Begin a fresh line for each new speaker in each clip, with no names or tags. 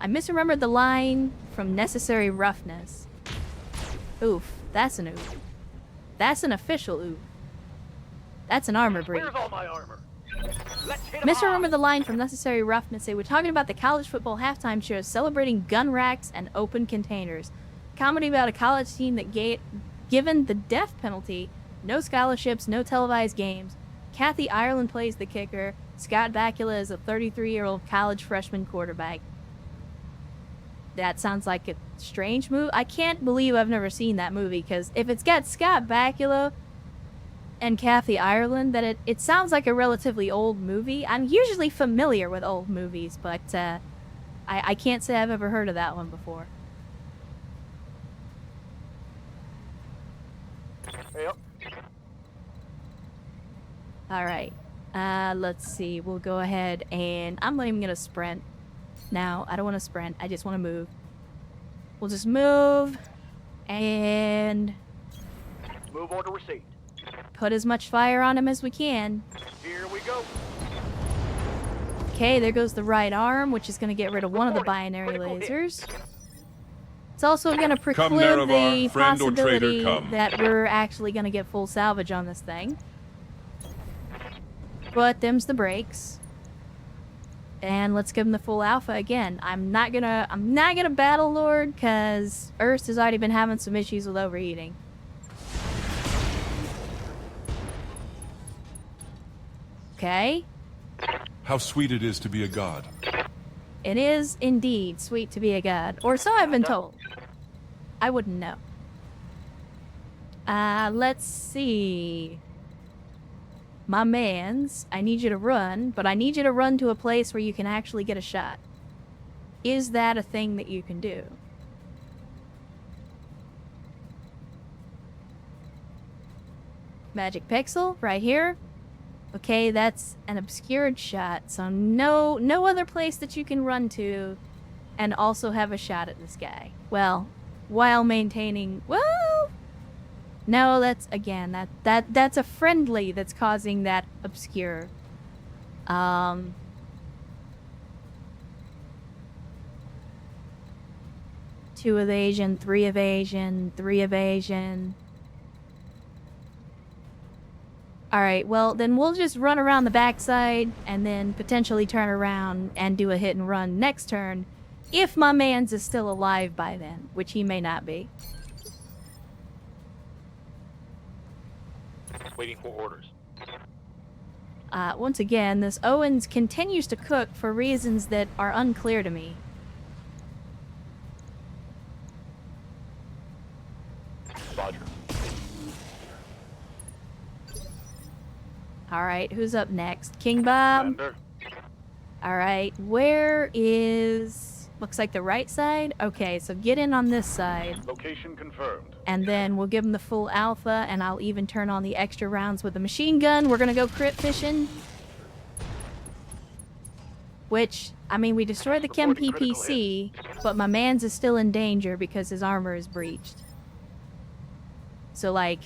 I misremembered the line from Necessary Roughness. Oof, that's an oof. That's an official oof. That's an armor breach.
Where's all my armor? Let's hit 'em
Misremember
hard.
the line from Necessary Roughness. They were talking about the college football halftime show celebrating gun racks and open containers. Comedy about a college team that given the death penalty, no scholarships, no televised games. Kathy Ireland plays the kicker. Scott Bakula is a 33-year-old college freshman quarterback. That sounds like a strange move. I can't believe I've never seen that movie, because if it's got Scott Bakula and Kathy Ireland, then it sounds like a relatively old movie. I'm usually familiar with old movies, but I can't say I've ever heard of that one before.
Yep.
Alright, let's see. We'll go ahead and I'm not even gonna sprint. Now, I don't want to sprint. I just want to move. We'll just move and
Move order received.
put as much fire on him as we can.
Here we go.
Okay, there goes the right arm, which is going to get rid of one of the binary lasers. It's also going to preclude
Nerevar,
the
friend or traitor,
possibility
come.
that we're actually going to get full salvage on this thing. But them's the brakes. And let's give him the full alpha again. I'm not gonna battle Lord, because Ernst has already been having some issues with overheating. Okay.
How sweet it is to be a god.
It is indeed sweet to be a god. Or so I've been told. I wouldn't know. Let's see. My mans, I need you to run, but I need you to run to a place where you can actually get a shot. Is that a thing that you can do? Magic pixel, right here. Okay, that's an obscured shot, so no other place that you can run to and also have a shot at this guy. Well, while maintaining... Well... No, that's, again, that's a friendly that's causing that obscure. 2 evasion, 3 evasion, 3 evasion. Alright, well, then we'll just run around the backside and then potentially turn around and do a hit and run next turn, if my man's is still alive by then, which he may not be.
Waiting for orders.
Once again, this Owens continues to cook for reasons that are unclear to me.
Roger.
Alright, who's up next? King Bob?
Commander.
Alright, where is... Looks like the right side? Okay, so get in on this side.
Location confirmed.
And then we'll give him the full alpha, and I'll even turn on the extra rounds with the machine gun. We're gonna go crit fishing. Which, I mean, we destroyed the Chem
Reporting critical
PPC, but my man's is still in danger because his armor is breached. So, like,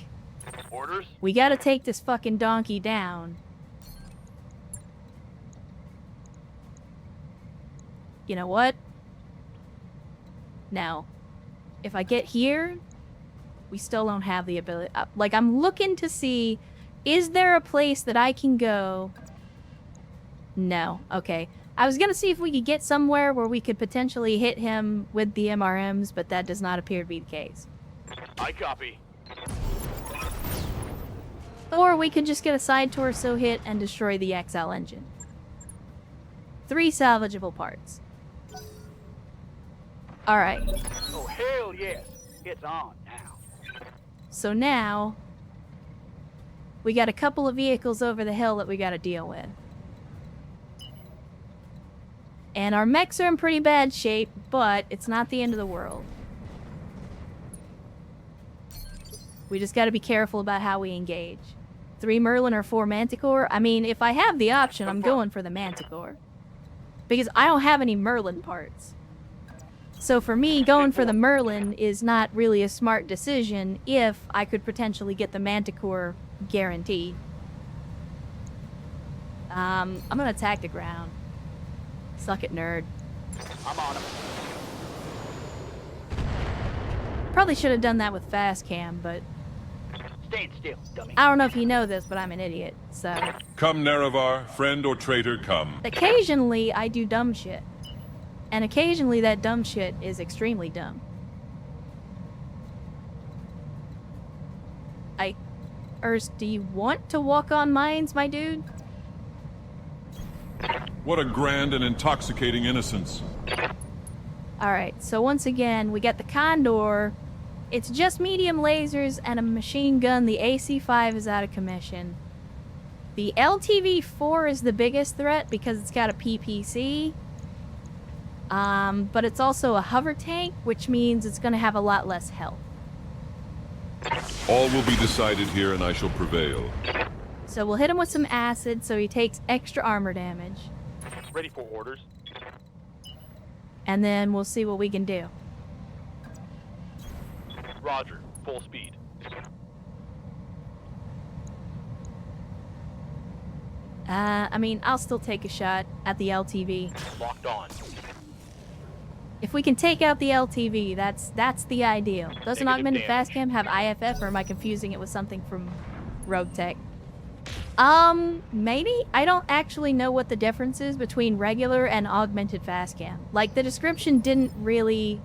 Orders.
we gotta take this fucking donkey down. You know what? Now, if I get here, we still don't have the ability. Like, I'm looking to see, is there a place that I can go? No. Okay. I was gonna see if we could get somewhere where we could potentially hit him with the MRMs, but that does not appear to be the case.
I copy.
Or we could just get a side torso hit and destroy the XL engine. 3 salvageable parts. Alright.
Oh, hell yes. It's on now.
So now, we got a couple of vehicles over the hill that we gotta deal with. And our mechs are in pretty bad shape, but it's not the end of the world. We just gotta be careful about how we engage. 3 Merlin or 4 Manticore? I mean, if I have the option, I'm going for the Manticore. Because I don't have any Merlin parts. So for me, going for the Merlin is not really a smart decision if I could potentially get the Manticore guaranteed. I'm gonna attack the ground. Suck it, nerd.
I'm on him.
Probably should have done that with fast cam, but
Stand still, dummy.
I don't know if you know this, but I'm an idiot, so...
Come, Nerevar, friend or traitor, come.
Occasionally, I do dumb shit. And occasionally, that dumb shit is extremely dumb. Urs, do you want to walk on mines, my dude?
What a grand and intoxicating innocence.
Alright, so once again, we got the Condor. It's just medium lasers and a machine gun. The AC-5 is out of commission. The LTV-4 is the biggest threat because it's got a PPC. But it's also a hover tank, which means it's going to have a lot less health.
All will be decided here and I shall prevail.
So we'll hit him with some acid so he takes extra armor damage.
Ready for orders.
And then we'll see what we can do.
Roger. Full speed.
I mean, I'll still take a shot at the LTV.
Locked on.
If we can take out the LTV, that's the ideal. Doesn't
Negative
augmented
damage.
fastcam have IFF, or am I confusing it with something from Rogue Tech? Maybe? I don't actually know what the difference is between regular and augmented fastcam. Like, the description didn't really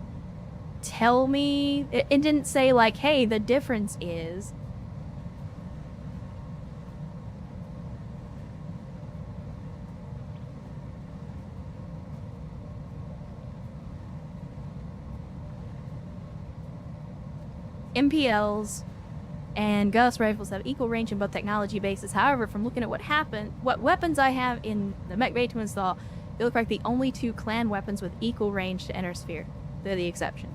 tell me. It didn't say, like, hey, the difference is... MPLs and Gauss rifles have equal range in both technology bases. However, from looking at what weapons I have in the mech bay to install, they look like the only two clan weapons with equal range to enter sphere. They're the exception.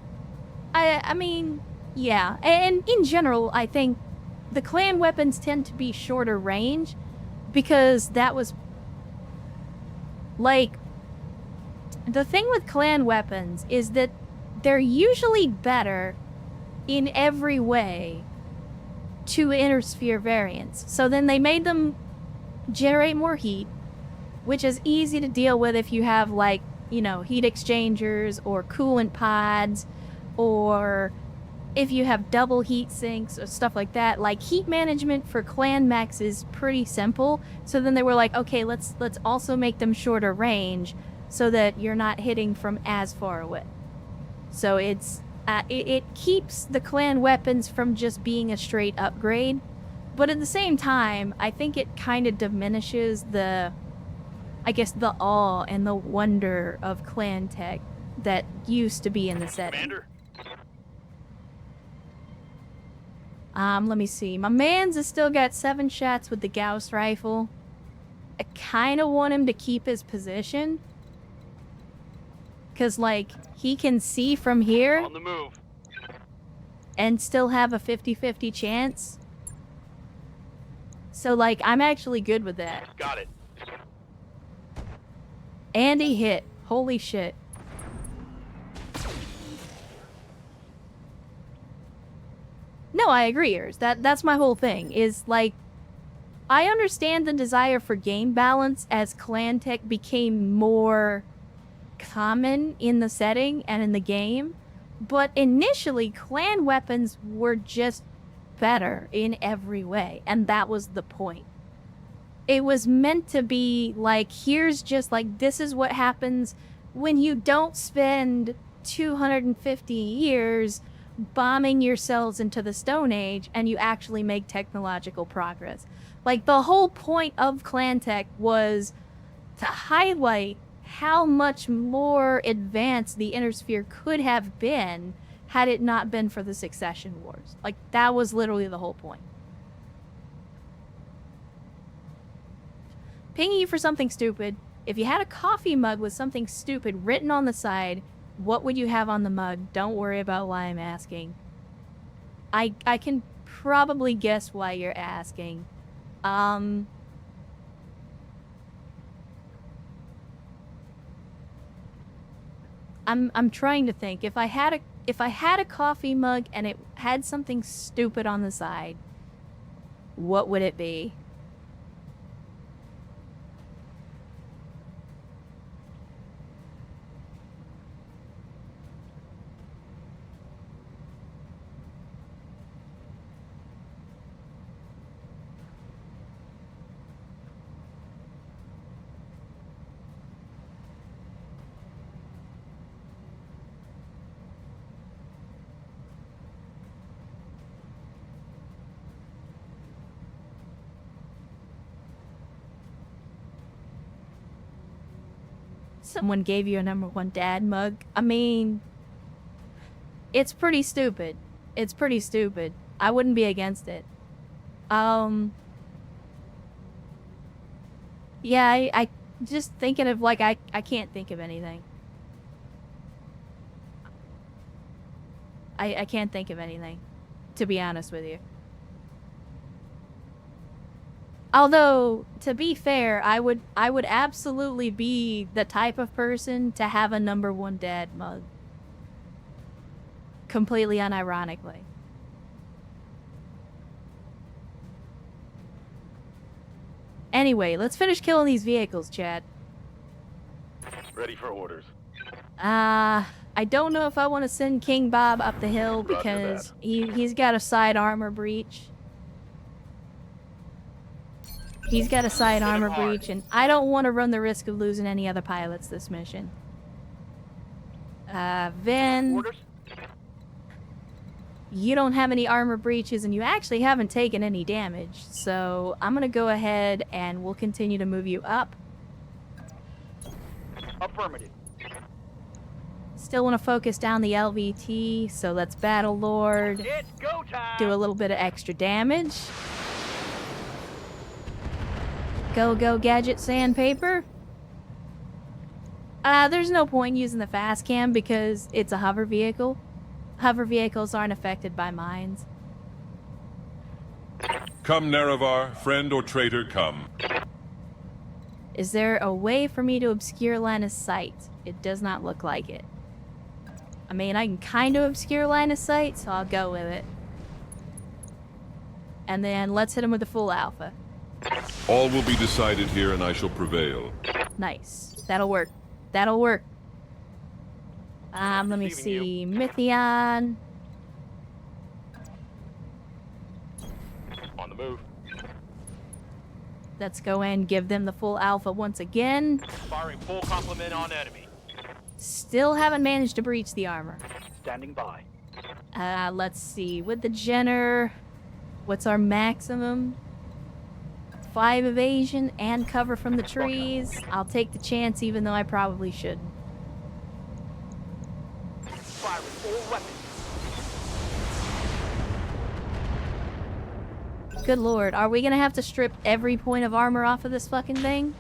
I mean, yeah. And in general, I think the clan weapons tend to be shorter range because that was... Like, the thing with clan weapons is that they're usually better in every way to inner sphere variants. So then they made them generate more heat, which is easy to deal with if you have, like, you know, heat exchangers or coolant pods, or if you have double heat sinks or stuff like that. Like, heat management for clan mechs is pretty simple. So then they were like, okay, let's also make them shorter range so that you're not hitting from as far away. So it's it keeps the clan weapons from just being a straight upgrade, but at the same time, I think it kind of diminishes the, I guess, the awe and the wonder of clan tech that used to be in the setting.
Commander.
Let me see. My man's has still got 7 shots with the Gauss rifle. I kind of want him to keep his position. Because, like, he can see from here
On the move.
and still have a 50-50 chance. So, like, I'm actually good with that.
Got it.
And he hit. Holy shit. No, I agree, Urs. That's my whole thing, is, like, I understand the desire for game balance as clan tech became more common in the setting and in the game, but initially clan weapons were just better in every way, and that was the point. It was meant to be like, here's just like, this is what happens when you don't spend 250 years bombing yourselves into the Stone Age and you actually make technological progress. Like, the whole point of clan tech was to highlight how much more advanced the Inner Sphere could have been had it not been for the Succession Wars. Like, that was literally the whole point. Pinging you for something stupid. If you had a coffee mug with something stupid written on the side, what would you have on the mug? Don't worry about why I'm asking. I can probably guess why you're asking. I'm trying to think. If I had a coffee mug and it had something stupid on the side, what would it be? Someone gave you a #1 dad mug. I mean, it's pretty stupid. It's pretty stupid. I wouldn't be against it. Yeah, I just thinking of, like, I can't think of anything. I can't think of anything, to be honest with you. Although, to be fair, I would absolutely be the type of person to have a #1 dad mug. Completely unironically. Anyway, let's finish killing these vehicles, Chad.
Ready for orders.
I don't know if I want to send King Bob up the hill because he's got a side armor breach. He's got a side armor breach, and I don't want to run the risk of losing any other pilots this mission. Vin,
Orders.
you don't have any armor breaches, and you actually haven't taken any damage, so I'm gonna go ahead and we'll continue to move you up.
Affirmative.
Still want to focus down the LVT, so let's Battle Lord.
It's go time.
Do a little bit of extra damage. Go, Gadget Sandpaper. There's no point using the fast cam because it's a hover vehicle. Hover vehicles aren't affected by mines.
Come, Nerevar, friend or traitor, come.
Is there a way for me to obscure line of sight? It does not look like it. I mean, I can kind of obscure line of sight, so I'll go with it. And then let's hit him with the full alpha.
All will be decided here, and I shall prevail.
Nice. That'll work. That'll work. Let me see. Mythion.
On the move.
Let's go in and give them the full alpha once again.
Firing full complement on enemy.
Still haven't managed to breach the armor.
Standing by.
Let's see. With the Jenner, what's our maximum? 5 evasion and cover from the trees. I'll take the chance even though I probably shouldn't.
Firing all weapons.
Good lord, are we gonna have to strip every point of armor off of this fucking thing?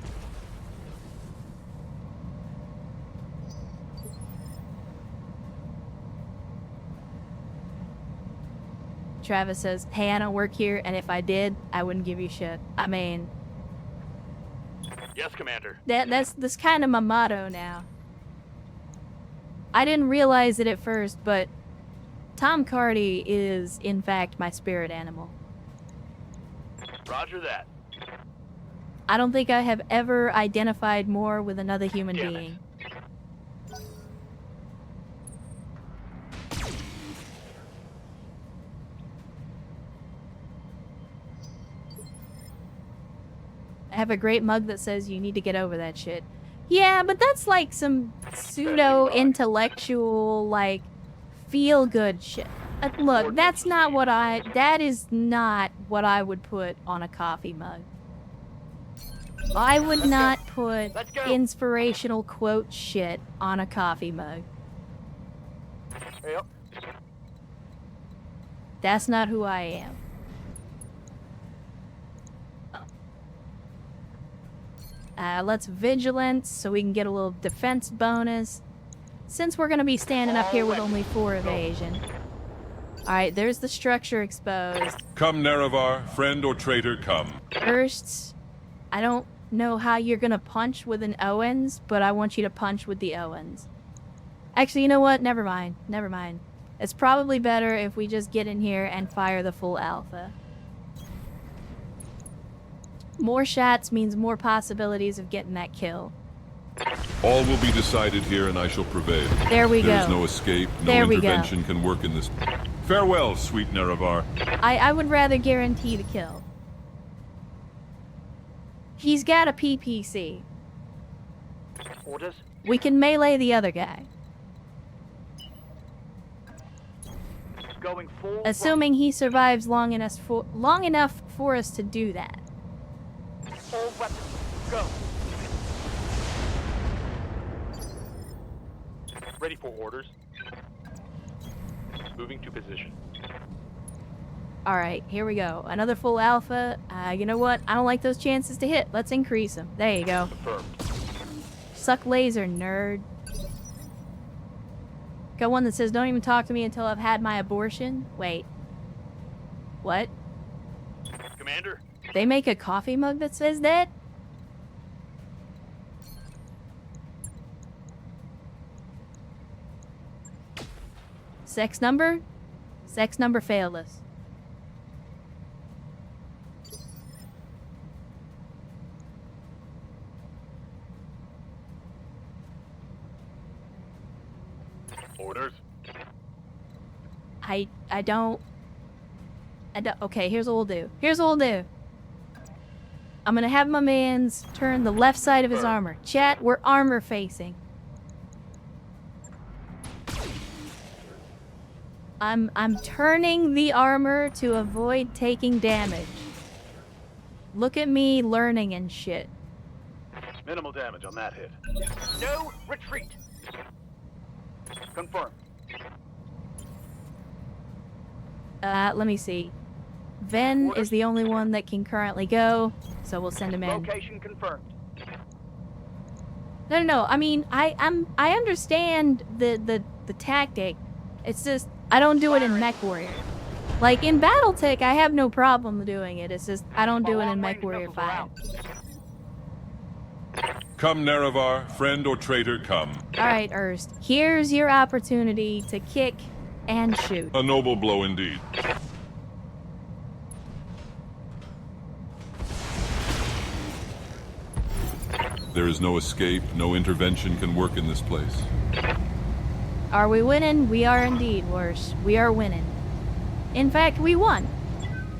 Travis says, hey, I don't work here, and if I did, I wouldn't give you shit. I mean...
Yes, Commander.
That's kind of my motto now. I didn't realize it at first, but Tom Cardy is, in fact, my spirit animal.
Roger that.
I don't think I have ever identified more with another human
Damn
being. I have a great mug that says you need to get over that shit. Yeah, but that's like some pseudo-intellectual, like, feel-good shit. Look, that's not what that is not what I would put on a coffee mug. I would not put inspirational quote shit on a coffee mug.
Yep.
That's not who I am. Let's vigilance so we can get a little defense bonus. Since we're gonna be standing up here with only 4 evasion. Alright, there's the structure exposed.
Come, Nerevar, friend or traitor, come.
First, I don't know how you're gonna punch with an Owens, but I want you to punch with the Owens. Actually, you know what? Never mind. Never mind. It's probably better if we just get in here and fire the full alpha. More shots means more possibilities of getting that kill.
All will be decided here, and I shall prevail.
There we
There
go.
is no escape, no
There we
intervention can work in this. Farewell, sweet Nerevar.
I would rather guarantee the kill. He's got a PPC.
Orders.
We can melee the other guy.
Going full.
Assuming he survives long enough for us to do that.
All weapons. Go. Ready for orders. Moving to position.
Alright, here we go. Another full alpha. You know what? I don't like those chances to hit. Let's increase them. There you go.
Confirmed.
Suck laser, nerd. Got one that says, don't even talk to me until I've had my abortion. Wait. What?
Commander.
They make a coffee mug that says that? Sex number? Sex number failed us.
Orders.
I don't... Okay, here's what we'll do. Here's what we'll do. I'm gonna have my mans turn the left side of his armor. Chat, we're armor facing. I'm turning the armor to avoid taking damage. Look at me learning and shit.
Minimal damage on that hit. No retreat. Confirmed.
Let me see. Ven is the only one that can currently go, so we'll send him in.
Location confirmed.
No. I mean, I understand the tactic. It's just I don't do it in Mech Warrior. Like in Battletech, I have no problem doing it. It's just I don't do it in Mech Warrior 5.
Come, Nerevar, friend or traitor, come.
All right, Erst. Here's your opportunity to kick and shoot.
A noble blow indeed. There is no escape, no intervention can work in this place.
Are we winning? We are indeed, worse. We are winning. In fact, we won.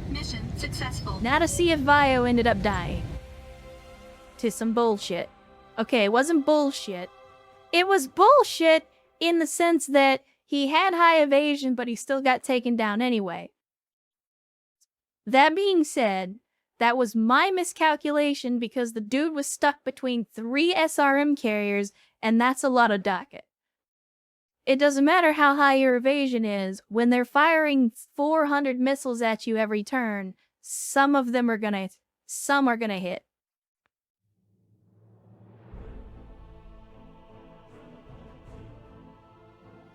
Mission successful.
Now to see if Vio ended up dying. To some bullshit. Okay, it wasn't bullshit. It was bullshit in the sense that he had high evasion, but he still got taken down anyway. That being said, that was my miscalculation because the dude was stuck between 3 SRM carriers, and that's a lot of docket. It doesn't matter how high your evasion is, when they're firing 400 missiles at you every turn, some are gonna hit.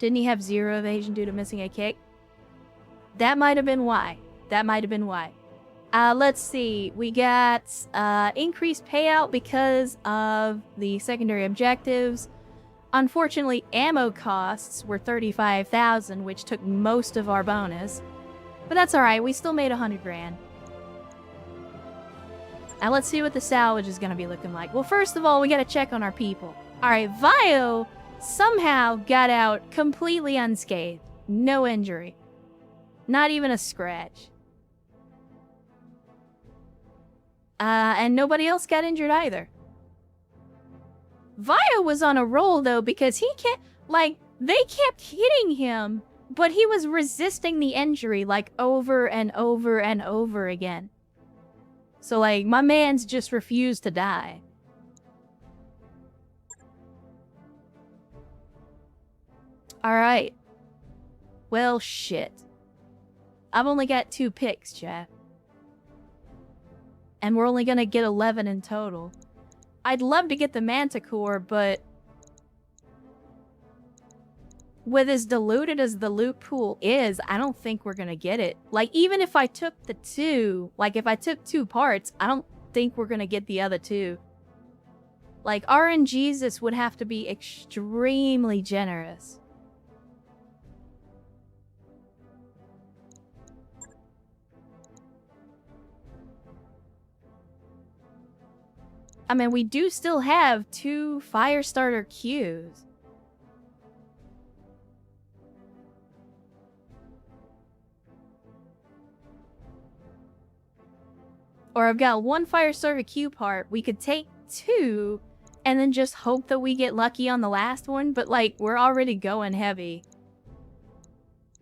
Didn't he have 0 evasion due to missing a kick? That might have been why. Let's see. We got increased payout because of the secondary objectives. Unfortunately, ammo costs were 35,000, which took most of our bonus. But that's alright, we still made 100 grand. Now let's see what the salvage is gonna be looking like. Well, first of all, we gotta check on our people. Alright, Vio somehow got out completely unscathed. No injury. Not even a scratch. And nobody else got injured either. Vio was on a roll, though, because he can't, like, they kept hitting him, but he was resisting the injury, like, over and over and over again. So, like, my man's just refused to die. Alright. Well, shit. I've only got 2 picks, chat. And we're only gonna get 11 in total. I'd love to get the Manticore, but with as diluted as the loot pool is, I don't think we're gonna get it. Like, even if I took the 2, like if I took 2 parts, I don't think we're gonna get the other 2. Like, RNGesus would have to be extremely generous. I mean, we do still have 2 Firestarter queues. Or I've got 1 Firestarter queue part. We could take 2 and then just hope that we get lucky on the last one. But, like, we're already going heavy.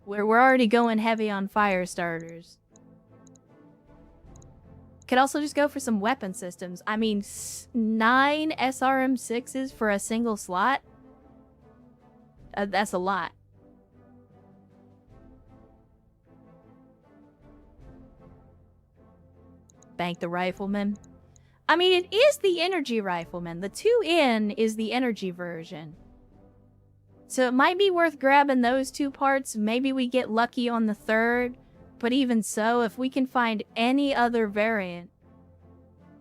We're already going heavy on Firestarters. Could also just go for some weapon systems. I mean, 9 SRM6s for a single slot? That's a lot. Bank the Rifleman. I mean, it is the Energy Rifleman. The 2N is the energy version. So it might be worth grabbing those two parts. Maybe we get lucky on the third. But even so, if we can find any other variant...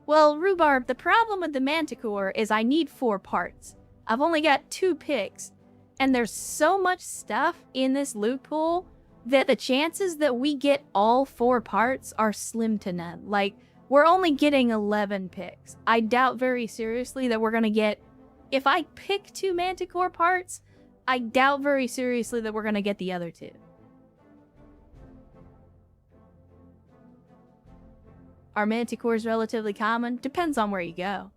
Well, Rhubarb, the problem with the Manticore is I need 4 parts. I've only got 2 picks. And there's so much stuff in this loot pool that the chances that we get all 4 parts are slim to none. Like, we're only getting 11 picks. I doubt very seriously that we're going to get... If I pick 2 Manticore parts, I doubt very seriously that we're going to get the other 2. Are Manticores relatively common? Depends on where you go.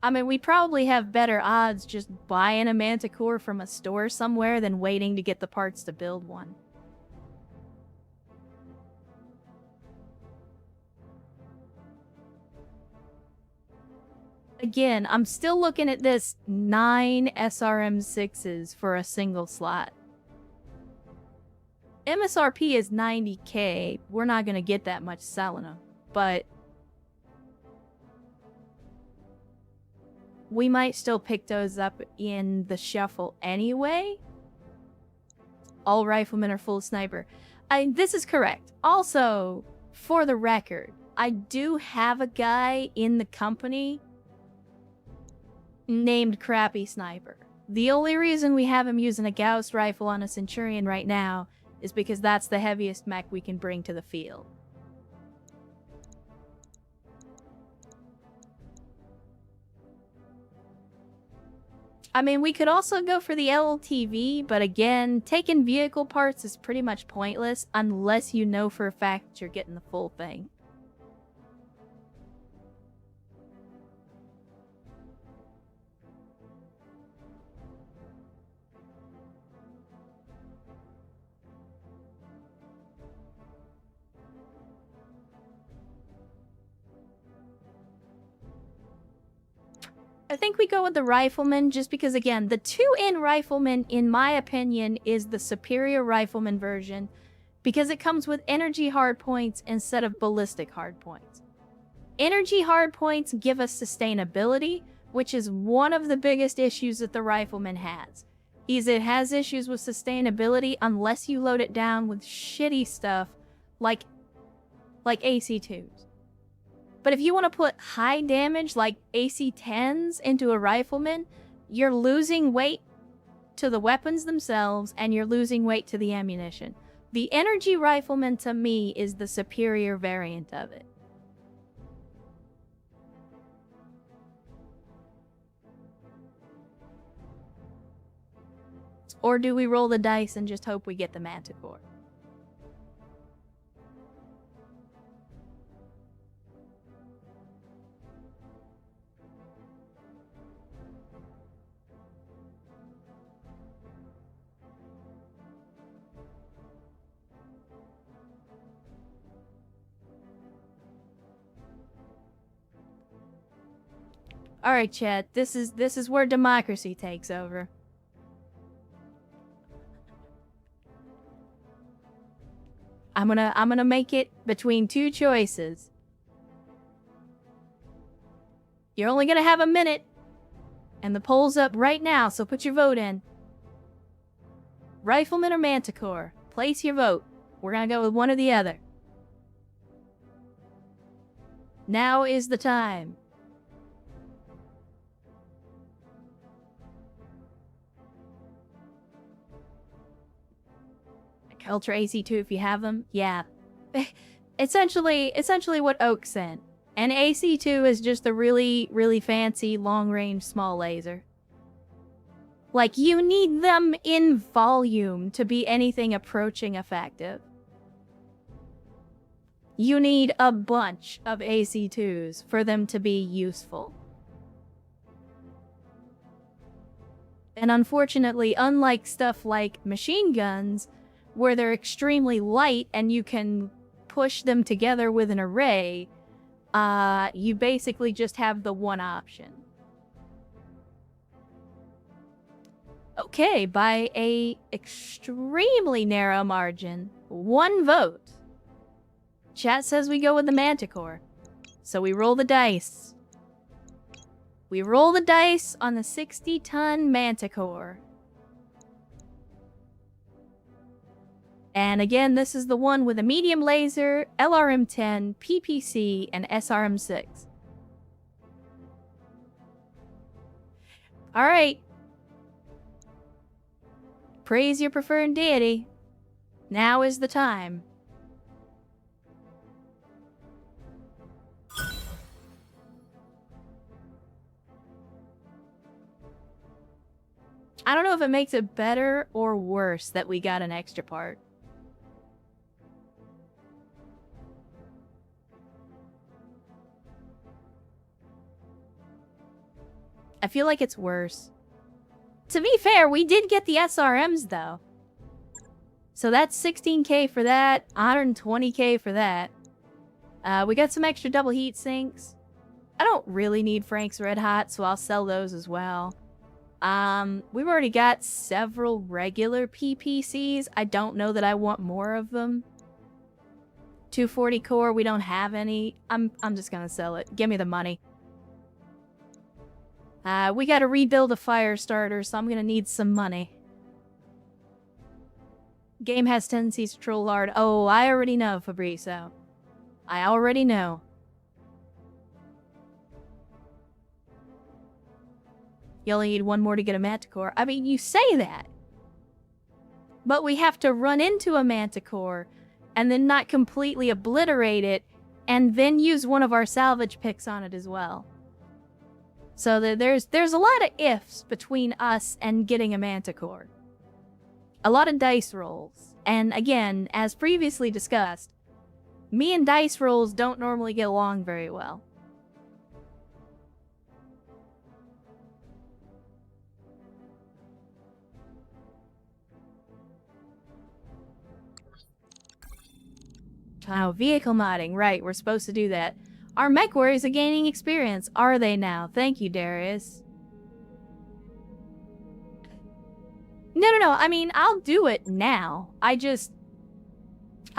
I mean, we probably have better odds just buying a Manticore from a store somewhere than waiting to get the parts to build one. Again, I'm still looking at this 9 SRM6s for a single slot. MSRP is 90k. We're not going to get that much selling them, but we might still pick those up in the shuffle anyway. All riflemen are full sniper. This is correct. Also, for the record, I do have a guy in the company named Crappy Sniper. The only reason we have him using a Gauss rifle on a Centurion right now is because that's the heaviest mech we can bring to the field. I mean, we could also go for the LTV, but again, taking vehicle parts is pretty much pointless unless you know for a fact that you're getting the full thing. I think we go with the Rifleman just because, again, the 2N Rifleman, in my opinion, is the superior Rifleman version because it comes with energy hardpoints instead of ballistic hardpoints. Energy hardpoints give us sustainability, which is one of the biggest issues that the Rifleman has. It has issues with sustainability unless you load it down with shitty stuff like AC2s. But if you want to put high damage like AC-10s into a Rifleman, you're losing weight to the weapons themselves and you're losing weight to the ammunition. The Energy Rifleman, to me, is the superior variant of it. Or do we roll the dice and just hope we get the Manticore? All right, chat. This is where democracy takes over. I'm gonna make it between 2 choices. You're only gonna have a minute, and the poll's up right now, so put your vote in. Rifleman or Manticore? Place your vote. We're gonna go with one or the other. Now is the time. Ultra AC2 if you have them, yeah. Essentially what Oak sent. And AC2 is just a really, really fancy long-range small laser. Like, you need them in volume to be anything approaching effective. You need a bunch of AC2s for them to be useful. And unfortunately, unlike stuff like machine guns, where they're extremely light and you can push them together with an array, you basically just have the one option. Okay, by a extremely narrow margin, 1 vote. Chat says we go with the Manticore. So we roll the dice. We roll the dice on the 60-ton Manticore. And again, this is the one with a medium laser, LRM-10, PPC, and SRM-6. Alright. Praise your preferred deity. Now is the time. I don't know if it makes it better or worse that we got an extra part. I feel like it's worse. To be fair, we did get the SRMs though. So that's 16k for that, 120k for that. We got some extra double heat sinks. I don't really need Frank's Red Hot, so I'll sell those as well. We've already got several regular PPCs. I don't know that I want more of them. 240 core, we don't have any. I'm just gonna sell it. Give me the money. We gotta rebuild a fire starter, so I'm gonna need some money. Game has tendencies to troll hard. Oh, I already know, Fabrizio. I already know. You only need 1 more to get a Manticore. I mean, you say that. But we have to run into a Manticore and then not completely obliterate it and then use one of our salvage picks on it as well. So there's a lot of ifs between us and getting a Manticore. A lot of dice rolls. And again, as previously discussed, me and dice rolls don't normally get along very well. Oh, vehicle modding. Right, we're supposed to do that. Our mech warriors are gaining experience. Are they now? Thank you, Darius. No. I mean, I'll do it now. I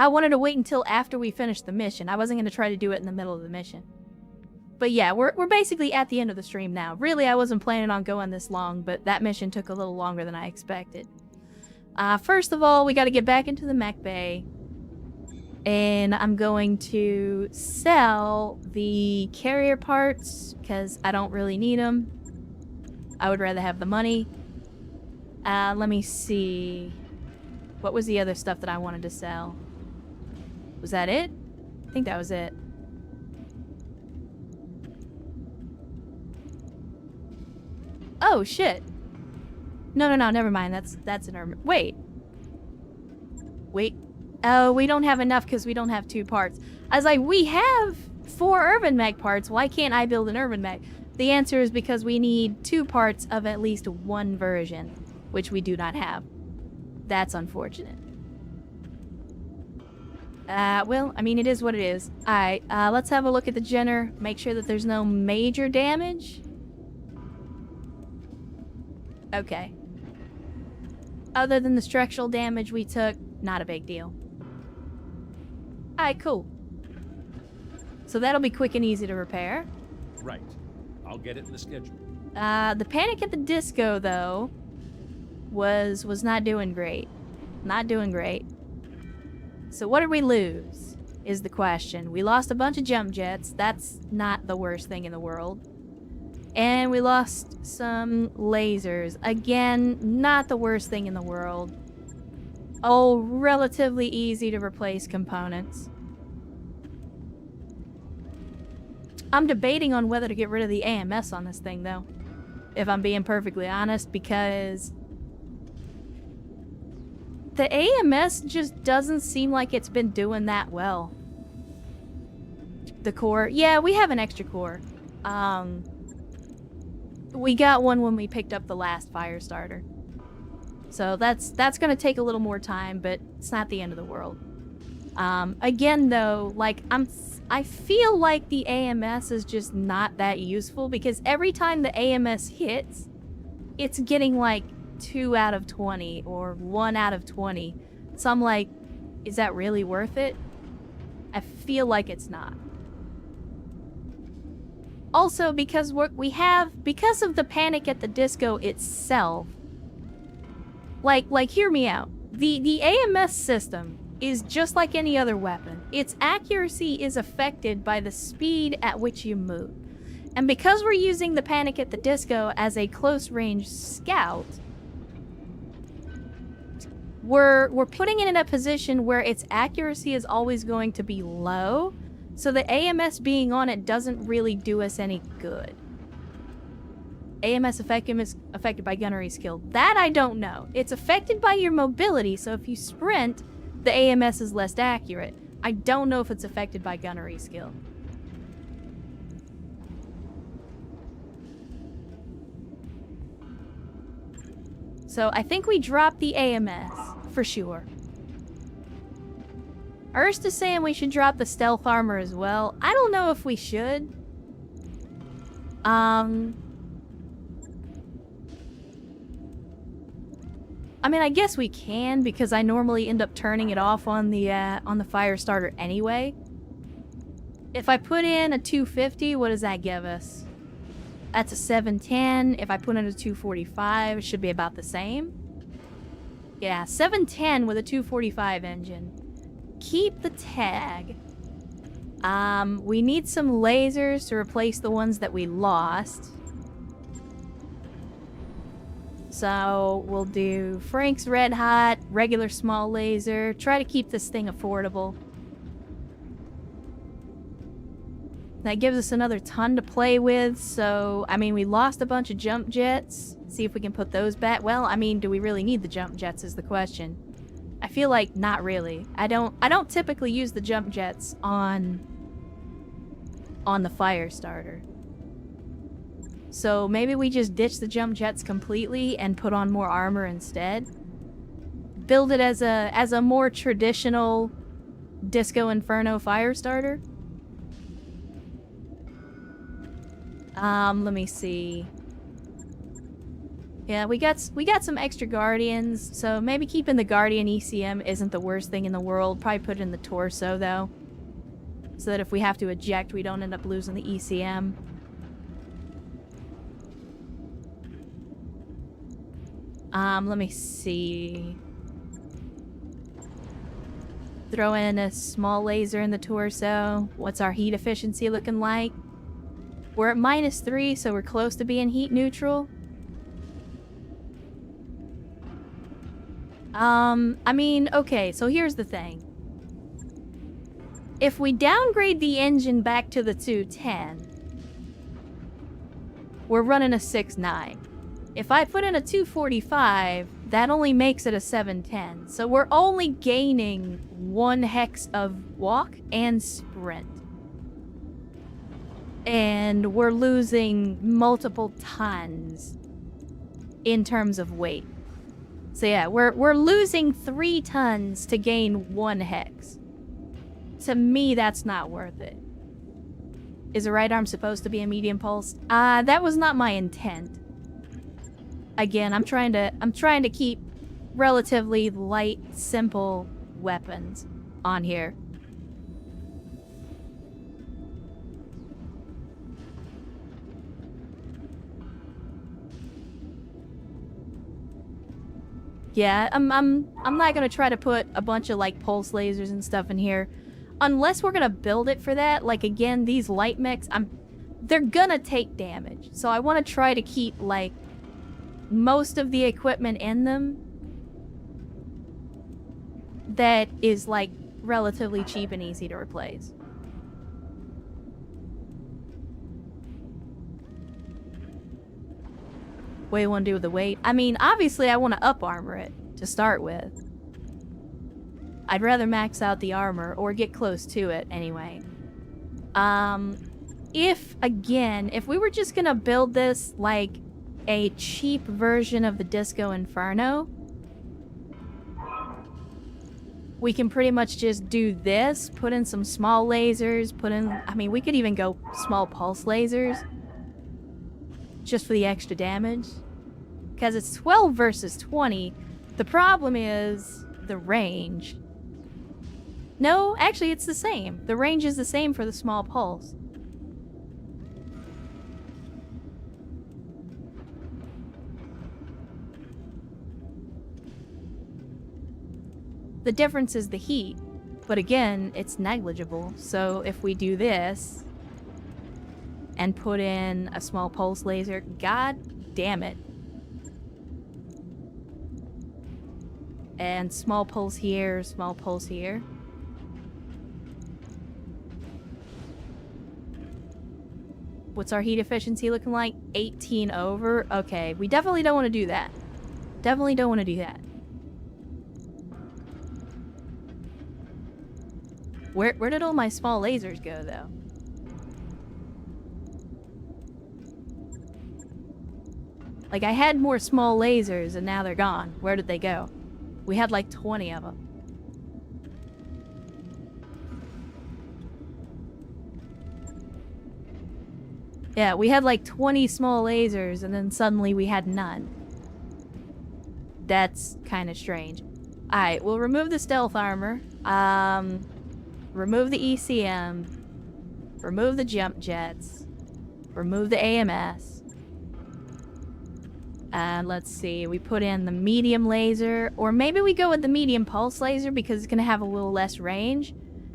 wanted to wait until after we finished the mission. I wasn't going to try to do it in the middle of the mission. But yeah, we're basically at the end of the stream now. Really, I wasn't planning on going this long, but that mission took a little longer than I expected. First of all, we got to get back into the mech bay. And I'm going to sell the carrier parts because I don't really need them. I would rather have the money. Let me see. What was the other stuff that I wanted to sell? Was that it? I think that was it. Oh, shit. No, never mind. That's an urban... Wait. Oh, we don't have enough because we don't have 2 parts. I was like, we have 4 urban mech parts. Why can't I build an urban mech? The answer is because we need 2 parts of at least 1 version, which we do not have. That's unfortunate. Well, I mean, it is what it is. Alright, let's have a look at the Jenner. Make sure that there's no major damage. Okay. Other than the structural damage we took, not a big deal. Alright, cool. So that'll be quick and easy to repair.
Right. I'll get it in the schedule.
The Panic at the Disco, though, was not doing great. Not doing great. So what did we lose, is the question. We lost a bunch of jump jets. That's not the worst thing in the world. And we lost some lasers. Again, not the worst thing in the world. Oh, relatively easy to replace components. I'm debating on whether to get rid of the AMS on this thing, though. If I'm being perfectly honest, because... the AMS just doesn't seem like it's been doing that well. The core... yeah, we have an extra core. We got one when we picked up the last fire starter. So that's gonna take a little more time, but it's not the end of the world. Again though, like I feel like the AMS is just not that useful because every time the AMS hits, it's getting like 2 out of 20 or 1 out of 20. So I'm like, is that really worth it? I feel like it's not. Also, because because of the Panic at the Disco itself, like hear me out. The AMS system is just like any other weapon. Its accuracy is affected by the speed at which you move. And because we're using the Panic at the Disco as a close-range scout, we're putting it in a position where its accuracy is always going to be low, so the AMS being on it doesn't really do us any good. AMS effectiveness affected by gunnery skill. That I don't know. It's affected by your mobility, so if you sprint, the AMS is less accurate. I don't know if it's affected by gunnery skill. So I think we dropped the AMS, for sure. Urst is saying we should drop the stealth armor as well. I don't know if we should. I mean, I guess we can because I normally end up turning it off on the fire starter anyway. If I put in a 250, what does that give us? That's a 710. If I put in a 245, it should be about the same. Yeah, 710 with a 245 engine. Keep the tag. We need some lasers to replace the ones that we lost. So we'll do Frank's Red Hot, regular small laser. Try to keep this thing affordable. That gives us another ton to play with. So, I mean, we lost a bunch of jump jets. See if we can put those back. Well, I mean, do we really need the jump jets is the question. I feel like not really. I don't typically use the jump jets on the fire starter. So maybe we just ditch the jump jets completely and put on more armor instead. Build it as a more traditional Disco Inferno fire starter. Let me see. Yeah, we got some extra Guardians, so maybe keeping the Guardian ECM isn't the worst thing in the world. Probably put it in the torso though, so that if we have to eject, we don't end up losing the ECM. Let me see. Throw in a small laser in the torso. What's our heat efficiency looking like? We're at -3, so we're close to being heat neutral. I mean, okay, so here's the thing. If we downgrade the engine back to the 210, we're running a 6.9. If I put in a 245, that only makes it a 710. So we're only gaining 1 hex of walk and sprint. And we're losing multiple tons in terms of weight. So yeah, we're losing 3 tons to gain 1 hex. To me, that's not worth it. Is the right arm supposed to be a medium pulse? That was not my intent. Again, I'm trying to keep relatively light, simple weapons on here. Yeah, I'm not gonna try to put a bunch of like pulse lasers and stuff in here, unless we're gonna build it for that. Like again, these light mechs, they're gonna take damage, so I want to try to keep like most of the equipment in them that is like relatively cheap and easy to replace. What do you want to do with the weight? I mean, obviously I want to up armor it to start with. I'd rather max out the armor or get close to it anyway. if we were just gonna build this like a cheap version of the Disco Inferno, we can pretty much just do this, put in some small lasers, I mean, we could even go small pulse lasers, just for the extra damage. Because it's 12 versus 20, the problem is the range. No, actually it's the same. The range is the same for the small pulse. The difference is the heat, but again, it's negligible. So if we do this and put in a small pulse laser, god damn it. And small pulse here, small pulse here. What's our heat efficiency looking like? 18 over? Okay, we definitely don't want to do that. Definitely don't want to do that. Where did all my small lasers go, though? Like, I had more small lasers, and now they're gone. Where did they go? We had like 20 of them. Yeah, we had like 20 small lasers, and then suddenly we had none. That's kind of strange. Alright, we'll remove the stealth armor. Remove the ECM. Remove the jump jets. Remove the AMS. And let's see, we put in the medium laser, or maybe we go with the medium pulse laser because it's gonna have a little less range.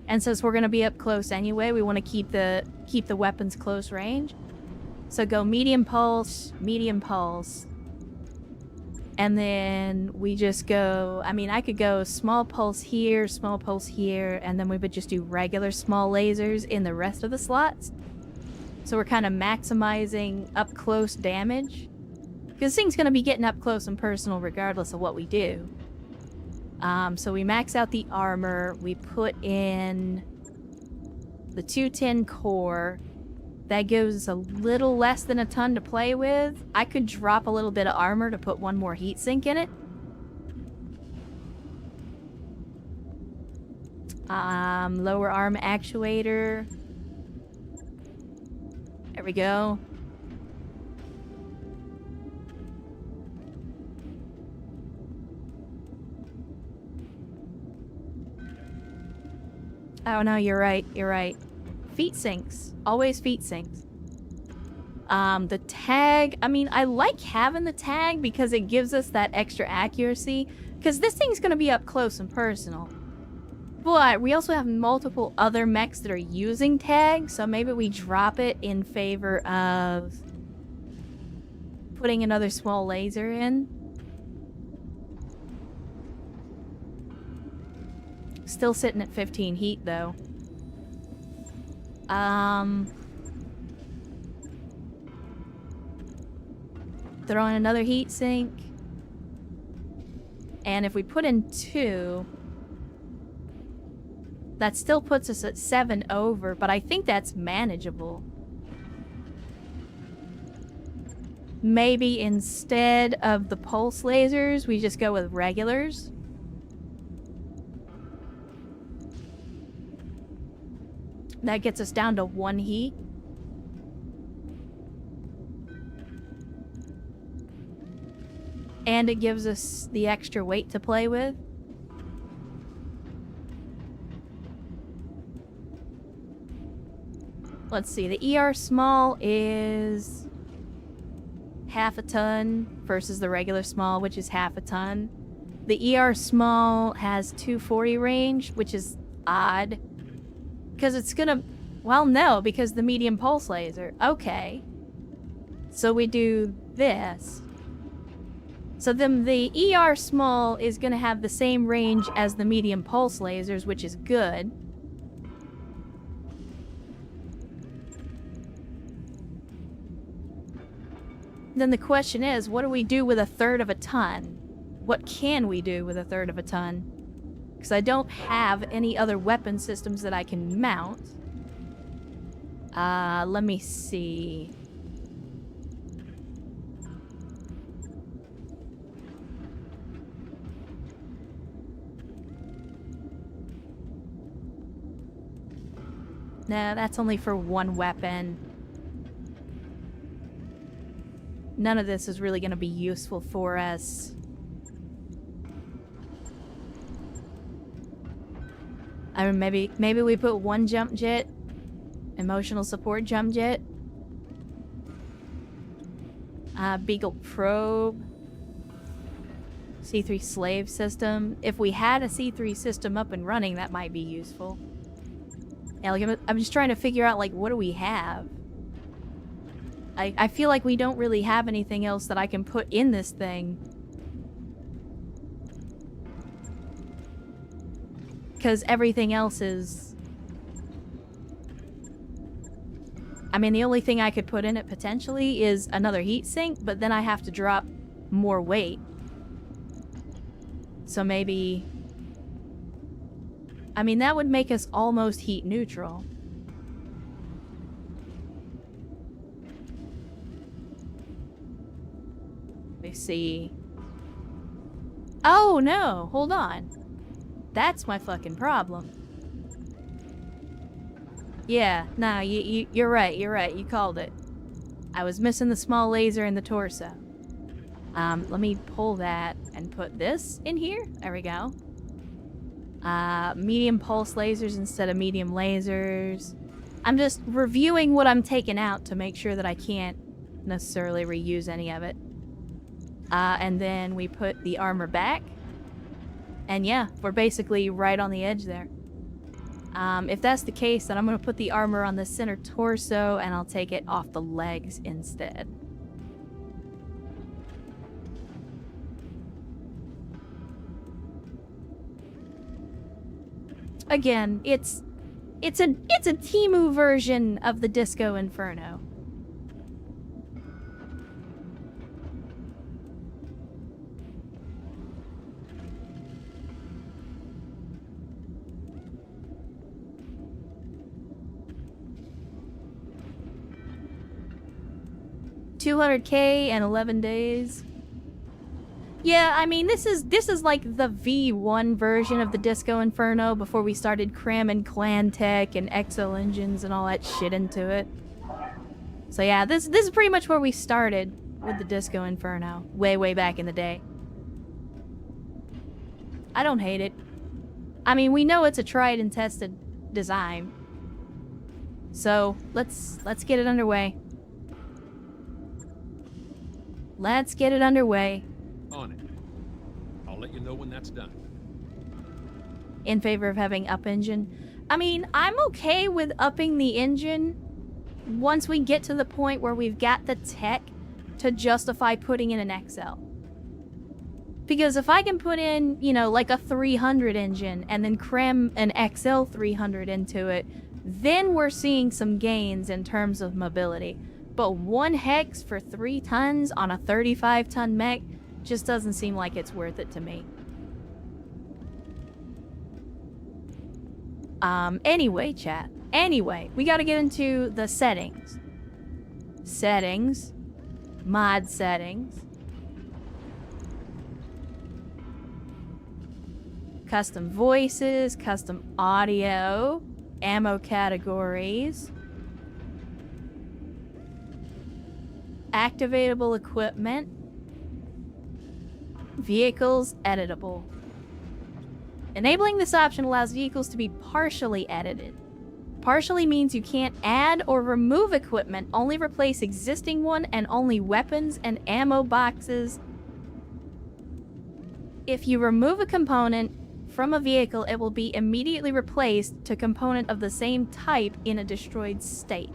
And since we're gonna be up close anyway, we want to keep the weapons close range. So go medium pulse, and then we just go, I mean, I could go small pulse here, and then we would just do regular small lasers in the rest of the slots. So we're kind of maximizing up close damage. Because this thing's going to be getting up close and personal regardless of what we do. So we max out the armor, we put in the 210 core. That gives us a little less than a ton to play with. I could drop a little bit of armor to put one more heatsink in it. Lower arm actuator. There we go. Oh no, you're right, you're right. Feet sinks. Always feet sinks. The tag, I mean, I like having the tag because it gives us that extra accuracy. Because this thing's going to be up close and personal. But we also have multiple other mechs that are using tag, so maybe we drop it in favor of putting another small laser in. Still sitting at 15 heat, though. Throw in another heat sink. And if we put in 2, that still puts us at 7 over, but I think that's manageable. Maybe instead of the pulse lasers, we just go with regulars. That gets us down to 1 heat. And it gives us the extra weight to play with. Let's see, the ER small is half a ton versus the regular small, which is half a ton. The ER small has 240 range, which is odd. Because it's gonna... Well, no, because the medium pulse laser. Okay. So we do this. So then the ER small is gonna have the same range as the medium pulse lasers, which is good. Then the question is, what do we do with 1/3 of a ton? What can we do with 1/3 of a ton? Because I don't have any other weapon systems that I can mount. Let me see. Nah, that's only for one weapon. None of this is really going to be useful for us. I mean, maybe we put one jump jet. Emotional support jump jet. Beagle probe. C3 slave system. If we had a C3 system up and running, that might be useful. Yeah, like, I'm just trying to figure out, like, what do we have? I feel like we don't really have anything else that I can put in this thing. Because everything else is... I mean, the only thing I could put in it potentially is another heat sink, but then I have to drop more weight. So maybe... I mean, that would make us almost heat neutral. Let me see. Oh, no! Hold on. That's my fucking problem. Yeah, nah, you're right, you called it. I was missing the small laser in the torso. Let me pull that and put this in here. There we go. Medium pulse lasers instead of medium lasers. I'm just reviewing what I'm taking out to make sure that I can't necessarily reuse any of it. And then we put the armor back. And yeah, we're basically right on the edge there. If that's the case, then I'm going to put the armor on the center torso and I'll take it off the legs instead. Again, it's a Temu version of the Disco Inferno. $200K and 11 days. Yeah, I mean, this is like the V1 version of the Disco Inferno before we started cramming clan tech and Exo engines and all that shit into it. So yeah, this is pretty much where we started with the Disco Inferno, way back in the day. I don't hate it. I mean, we know it's a tried and tested design. So, let's get it underway. Let's get it underway.
On it. I'll let you know when that's done.
In favor of having up engine. I mean, I'm okay with upping the engine once we get to the point where we've got the tech to justify putting in an XL. Because if I can put in, you know, like a 300 engine and then cram an XL 300 into it, then we're seeing some gains in terms of mobility. But 1 hex for 3 tons on a 35-ton mech just doesn't seem like it's worth it to me. Anyway, chat. Anyway, we gotta get into the settings. Settings. Mod settings. Custom voices, custom audio, ammo categories. Activatable equipment. Vehicles editable. Enabling this option allows vehicles to be partially edited. Partially means you can't add or remove equipment, only replace existing one, and only weapons and ammo boxes. If you remove a component from a vehicle, it will be immediately replaced to component of the same type in a destroyed state.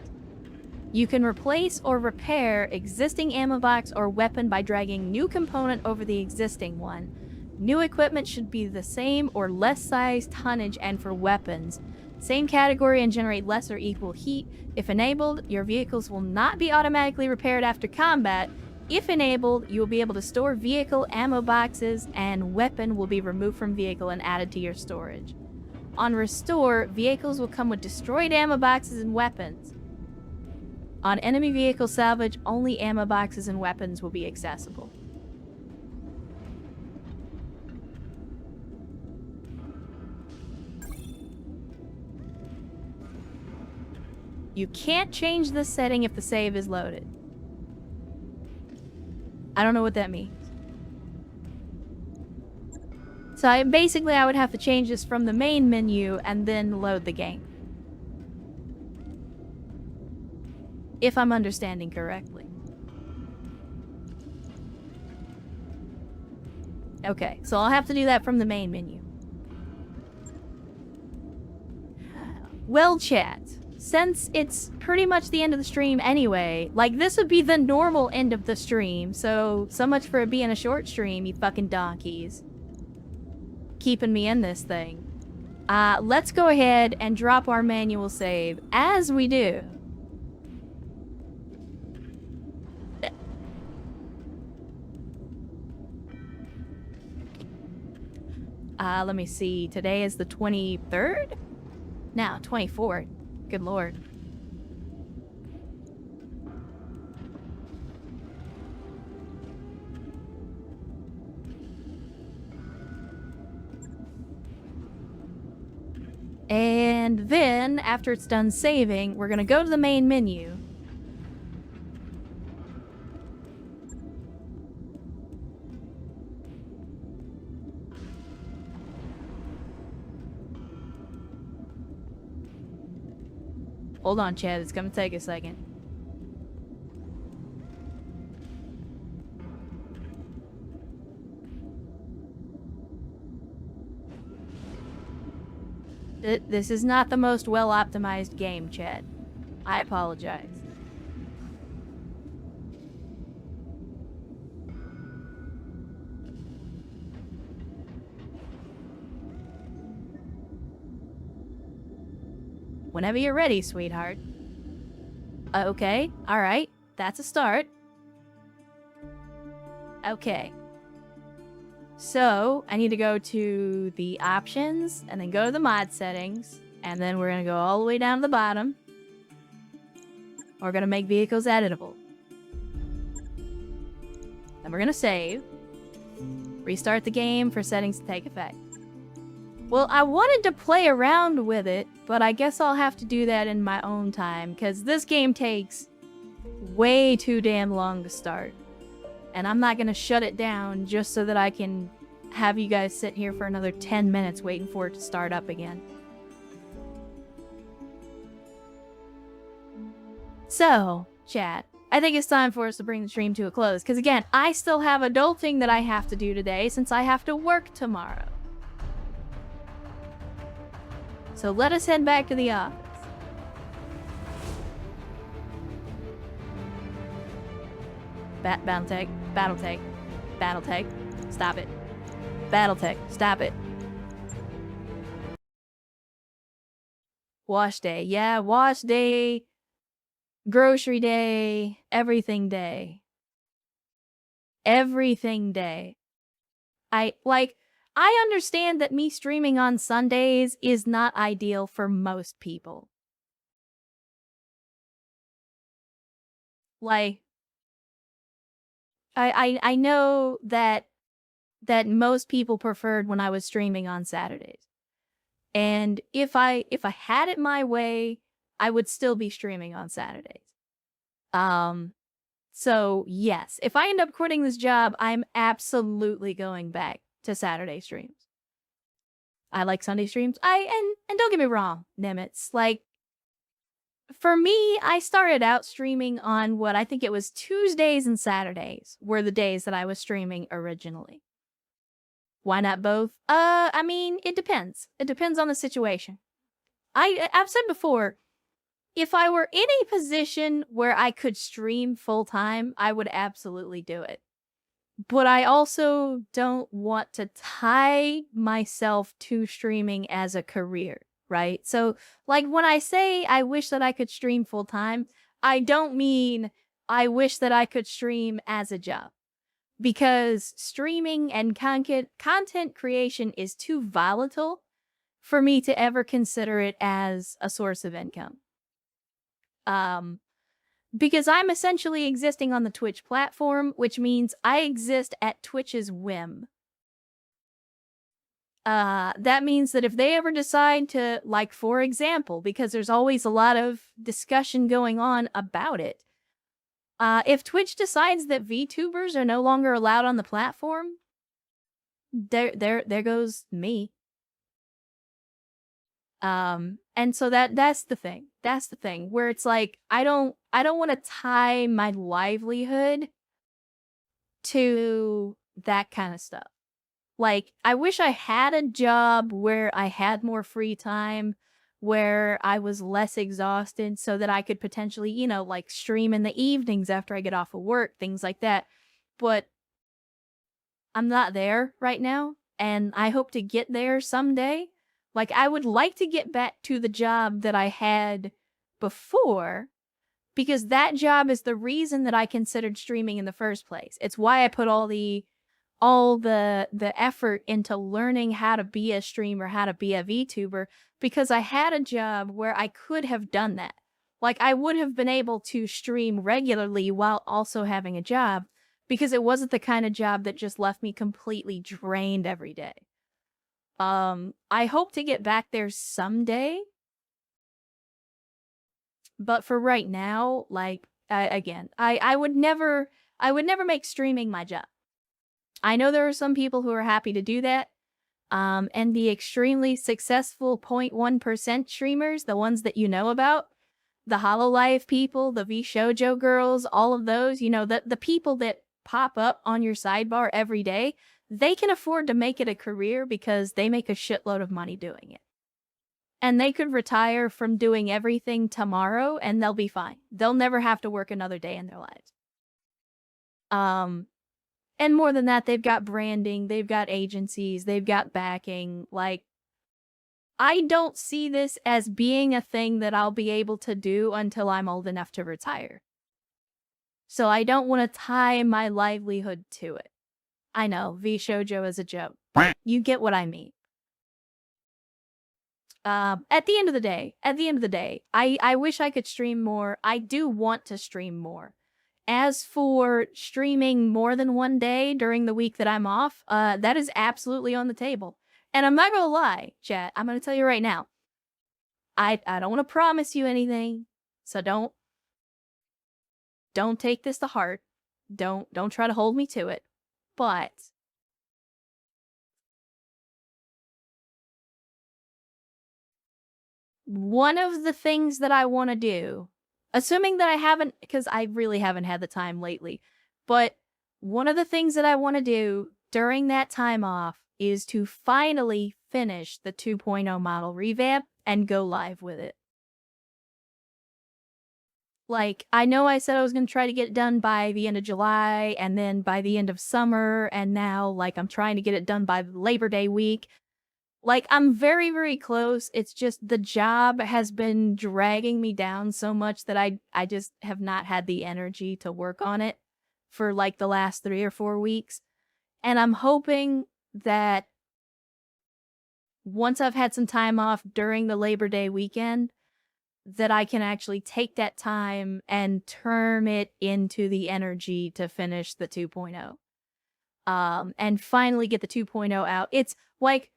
You can replace or repair existing ammo box or weapon by dragging new component over the existing one. New equipment should be the same or less size, tonnage, and for weapons. Same category and generate less or equal heat. If enabled, your vehicles will not be automatically repaired after combat. If enabled, you will be able to store vehicle ammo boxes and weapon will be removed from vehicle and added to your storage. On restore, vehicles will come with destroyed ammo boxes and weapons. On enemy vehicle salvage, only ammo boxes and weapons will be accessible. You can't change this setting if the save is loaded. I don't know what that means. So I would have to change this from the main menu and then load the game. If I'm understanding correctly. Okay, so I'll have to do that from the main menu. Well, chat, since it's pretty much the end of the stream anyway, like, this would be the normal end of the stream, so much for it being a short stream, you fucking donkeys. Keeping me in this thing. Let's go ahead and drop our manual save. As we do, let me see. Today is the 23rd? Now, 24th. Good lord. And then, after it's done saving, we're gonna go to the main menu. Hold on, Chad. It's gonna take a second. This is not the most well-optimized game, Chad. I apologize. Whenever you're ready, sweetheart. Okay, alright. That's a start. Okay. So, I need to go to the options, and then go to the mod settings, and then we're gonna go all the way down to the bottom. We're gonna make vehicles editable. Then we're gonna save. Restart the game for settings to take effect. Well, I wanted to play around with it, but I guess I'll have to do that in my own time, because this game takes way too damn long to start. And I'm not gonna shut it down just so that I can have you guys sit here for another 10 minutes waiting for it to start up again. So, chat, I think it's time for us to bring the stream to a close, because again, I still have adulting that I have to do today since I have to work tomorrow. So let us head back to the office. Battletech, Battletech, Battletech, stop it. Battletech, stop it. Wash day, yeah, wash day, grocery day, everything day. Everything day. I understand that me streaming on Sundays is not ideal for most people. Like, I know that most people preferred when I was streaming on Saturdays. And if I had it my way, I would still be streaming on Saturdays. So yes, if I end up quitting this job, I'm absolutely going back to Saturday streams. I like Sunday streams. And don't get me wrong, Nimitz, like, for me, I started out streaming on what I think it was Tuesdays and Saturdays were the days that I was streaming originally. Why not both? I mean, it depends. It depends on the situation. I've said before, if I were in a position where I could stream full-time, I would absolutely do it. But I also don't want to tie myself to streaming as a career, right? So, like, when I say I wish that I could stream full-time, I don't mean I wish that I could stream as a job. Because streaming and content creation is too volatile for me to ever consider it as a source of income. Because I'm essentially existing on the Twitch platform, which means I exist at Twitch's whim. That means that if they ever decide to, like, for example, because there's always a lot of discussion going on about it, if Twitch decides that VTubers are no longer allowed on the platform, there goes me. And so that's the thing. That's the thing where it's like, I don't want to tie my livelihood to that kind of stuff. Like, I wish I had a job where I had more free time, where I was less exhausted so that I could potentially, you know, like stream in the evenings after I get off of work, things like that. But I'm not there right now, and I hope to get there someday. Like, I would like to get back to the job that I had before, because that job is the reason that I considered streaming in the first place. It's why I put all the effort into learning how to be a streamer, how to be a VTuber, because I had a job where I could have done that. Like, I would have been able to stream regularly while also having a job, because it wasn't the kind of job that just left me completely drained every day. I hope to get back there someday. But for right now, like, I would never make streaming my job. I know there are some people who are happy to do that. And the extremely successful 0.1% streamers, the ones that you know about, the Hololive people, the VShojo girls, all of those, you know, the people that pop up on your sidebar every day, they can afford to make it a career because they make a shitload of money doing it. And they could retire from doing everything tomorrow and they'll be fine. They'll never have to work another day in their lives. And more than that, they've got branding, they've got agencies, they've got backing. Like, I don't see this as being a thing that I'll be able to do until I'm old enough to retire. So I don't want to tie my livelihood to it. I know, VShojo is a joke. You get what I mean. At the end of the day, I wish I could stream more. I do want to stream more. As for streaming more than one day during the week that I'm off, that is absolutely on the table. And I'm not gonna lie, chat, I'm gonna tell you right now. I don't want to promise you anything, so don't take this to heart. Don't try to hold me to it. But one of the things that I want to do, assuming that I haven't, because I really haven't had the time lately, but one of the things that I want to do during that time off is to finally finish the 2.0 model revamp and go live with it. Like, I know I said I was going to try to get it done by the end of July and then by the end of summer, and now, like, I'm trying to get it done by Labor Day week. Like, I'm very, very close. It's just the job has been dragging me down so much that I just have not had the energy to work on it for, like, the last 3 or 4 weeks. And I'm hoping that once I've had some time off during the Labor Day weekend, that I can actually take that time and turn it into the energy to finish the 2.0. And finally get the 2.0 out. It's like,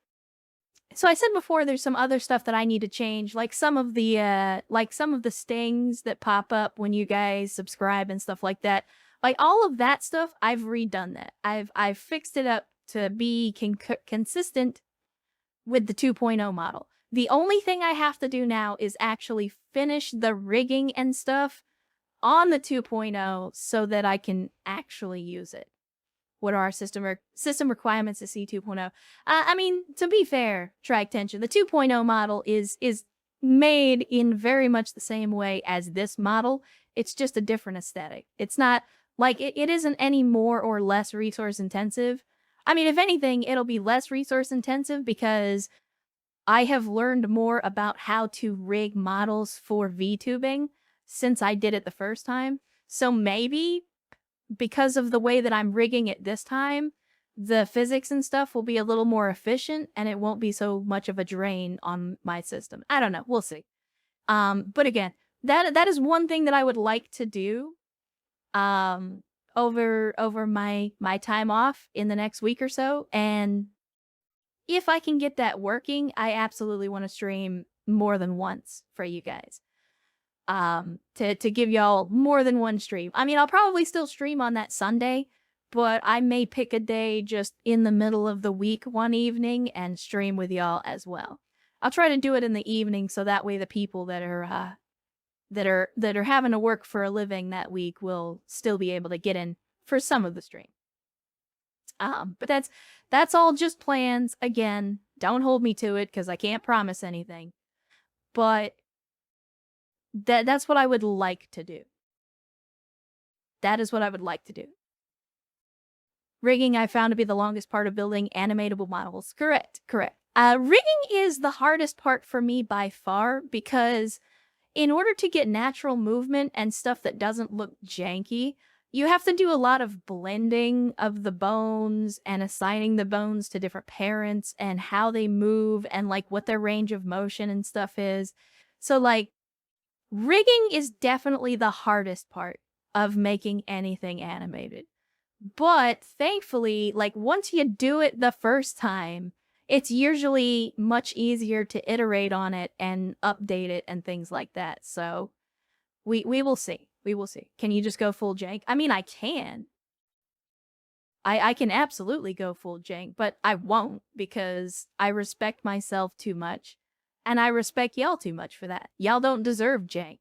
so I said before, there's some other stuff that I need to change, like some of the stings that pop up when you guys subscribe and stuff like that. Like, all of that stuff, I've redone that. I've fixed it up to be consistent with the 2.0 model. The only thing I have to do now is actually finish the rigging and stuff on the 2.0 so that I can actually use it. What are our system requirements to see 2.0? I mean, to be fair, Track Tension, the 2.0 model is made in very much the same way as this model. It's just a different aesthetic. It's not like it isn't any more or less resource intensive. I mean, if anything, it'll be less resource intensive because I have learned more about how to rig models for VTubing since I did it the first time. So maybe because of the way that I'm rigging it this time, the physics and stuff will be a little more efficient and it won't be so much of a drain on my system. I don't know. We'll see. But again, that is one thing that I would like to do over my time off in the next week or so. And if I can get that working, I absolutely want to stream more than once for you guys. To give y'all more than one stream. I mean, I'll probably still stream on that Sunday, but I may pick a day just in the middle of the week one evening and stream with y'all as well. I'll try to do it in the evening so that way the people that are having to work for a living that week will still be able to get in for some of the stream. But that's all just plans. Again, don't hold me to it because I can't promise anything. But that's what I would like to do. That is what I would like to do. Rigging I found to be the longest part of building animatable models. Correct. Rigging is the hardest part for me by far because in order to get natural movement and stuff that doesn't look janky, you have to do a lot of blending of the bones and assigning the bones to different parents and how they move and like what their range of motion and stuff is. So like rigging is definitely the hardest part of making anything animated. But thankfully, like once you do it the first time, it's usually much easier to iterate on it and update it and things like that. So we will see. We will see. Can you just go full jank? I mean, I can. I can absolutely go full jank, but I won't because I respect myself too much. And I respect y'all too much for that. Y'all don't deserve jank.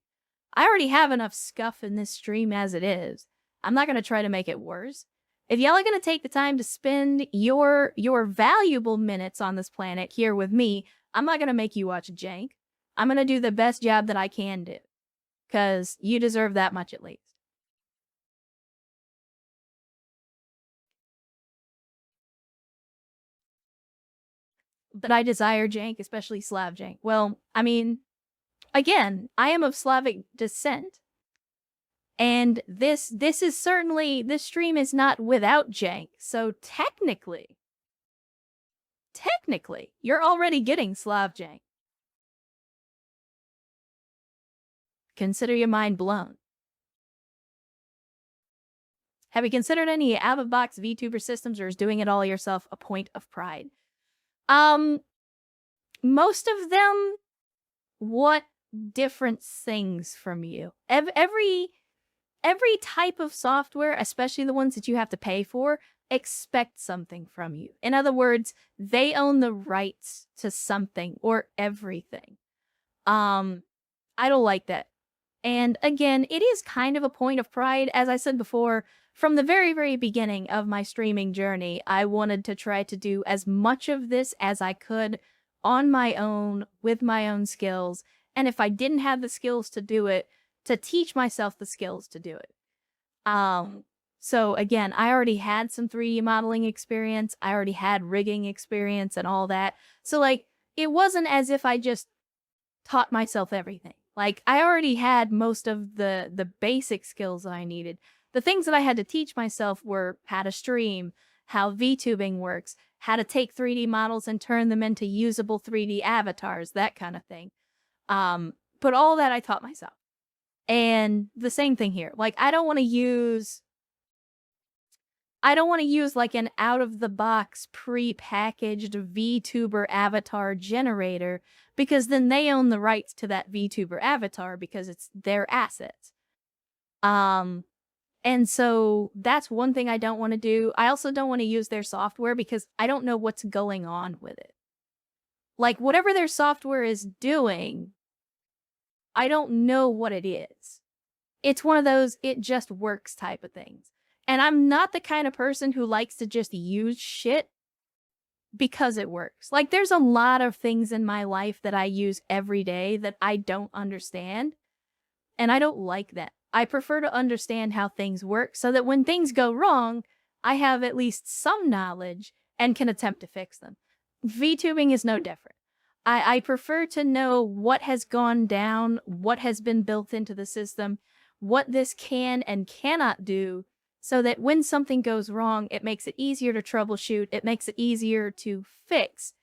I already have enough scuff in this stream as it is. I'm not going to try to make it worse. If y'all are going to take the time to spend your valuable minutes on this planet here with me, I'm not going to make you watch jank. I'm going to do the best job that I can do. Because you deserve that much at least. But I desire jank, especially Slav jank. Well, I mean, again, I am of Slavic descent. And this is certainly, this stream is not without jank. So technically, you're already getting Slav jank. Consider your mind blown. Have you considered any out-of-box VTuber systems, or is doing it all yourself a point of pride? Most of them want different things from you. Every type of software, especially the ones that you have to pay for, expect something from you. In other words, they own the rights to something or everything. I don't like that. And again, it is kind of a point of pride. As I said before, from the very, very beginning of my streaming journey, I wanted to try to do as much of this as I could on my own, with my own skills. And if I didn't have the skills to do it, to teach myself the skills to do it. So again, I already had some 3D modeling experience. I already had rigging experience and all that. So like, it wasn't as if I just taught myself everything. Like, I already had most of the basic skills that I needed. The things that I had to teach myself were how to stream, how VTubing works, how to take 3D models and turn them into usable 3D avatars, that kind of thing. But all that I taught myself. And the same thing here. Like, I don't want to use like an out-of-the-box pre-packaged VTuber avatar generator, because then they own the rights to that VTuber avatar because it's their assets. And so that's one thing I don't want to do. I also don't want to use their software because I don't know what's going on with it. Like, whatever their software is doing, I don't know what it is. It's one of those it just works type of things. And I'm not the kind of person who likes to just use shit because it works. Like, there's a lot of things in my life that I use every day that I don't understand. And I don't like that. I prefer to understand how things work so that when things go wrong, I have at least some knowledge and can attempt to fix them. VTubing is no different. I prefer to know what has gone down, what has been built into the system, what this can and cannot do, so that when something goes wrong, it makes it easier to troubleshoot, it makes it easier to fix.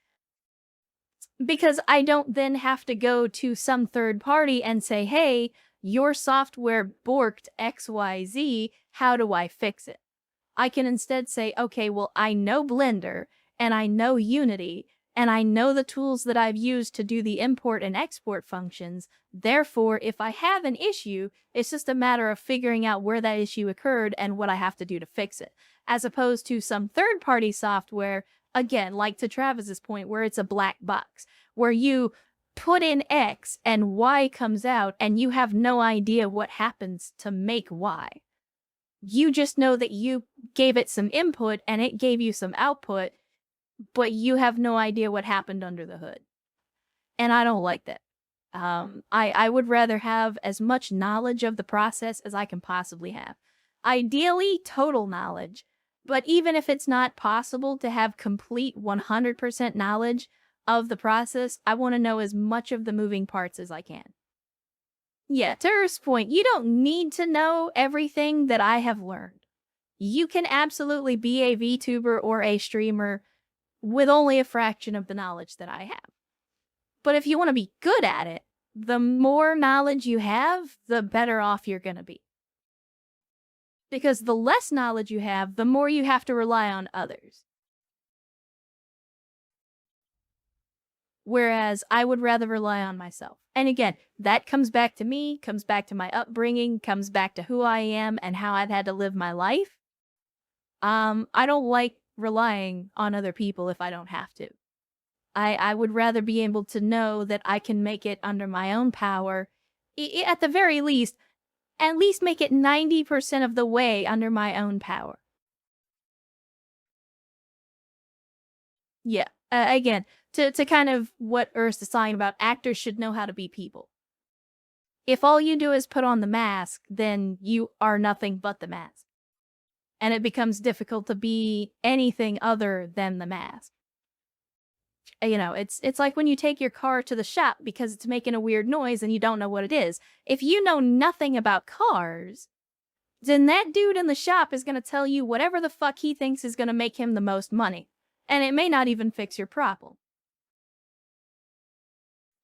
Because I don't then have to go to some third party and say, hey, your software borked XYZ, how do I fix it? I can instead say, okay, well, I know Blender, and I know Unity, and I know the tools that I've used to do the import and export functions. Therefore, if I have an issue, it's just a matter of figuring out where that issue occurred and what I have to do to fix it. As opposed to some third-party software, again, like to Travis's point, where it's a black box, where you put in X and Y comes out and you have no idea what happens to make Y. You just know that you gave it some input and it gave you some output, but you have no idea what happened under the hood. And I don't like that. I would rather have as much knowledge of the process as I can possibly have. Ideally, total knowledge. But even if it's not possible to have complete 100% knowledge of the process, I want to know as much of the moving parts as I can. Yeah, to Earth's point, you don't need to know everything that I have learned. You can absolutely be a VTuber or a streamer with only a fraction of the knowledge that I have. But if you want to be good at it, the more knowledge you have, the better off you're going to be. Because the less knowledge you have, the more you have to rely on others. Whereas I would rather rely on myself. And again, that comes back to me, comes back to my upbringing, comes back to who I am and how I've had to live my life. I don't like relying on other people if I don't have to. I would rather be able to know that I can make it under my own power. At the very least, at least make it 90% of the way under my own power. Yeah, again, to kind of what Ernst is talking about, actors should know how to be people. If all you do is put on the mask, then you are nothing but the mask. And it becomes difficult to be anything other than the mask. You know, it's like when you take your car to the shop because it's making a weird noise and you don't know what it is. If you know nothing about cars, then that dude in the shop is going to tell you whatever the fuck he thinks is going to make him the most money. And it may not even fix your problem.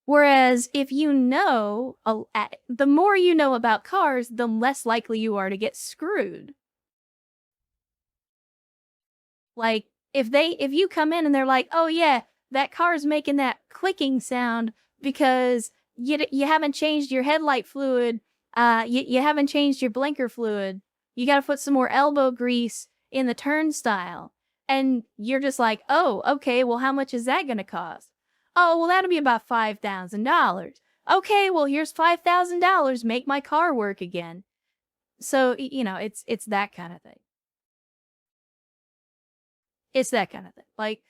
Whereas if you know, the more you know about cars, the less likely you are to get screwed. Like, if you come in and they're like, oh yeah, that car's making that clicking sound because you haven't changed your headlight fluid, you haven't changed your blinker fluid, you gotta put some more elbow grease in the turnstile. And you're just like, oh, okay, well, how much is that gonna cost? Oh, well, that'll be about $5,000. Okay, well, here's $5,000, make my car work again. So, you know, it's that kind of thing. It's that kind of thing. Like,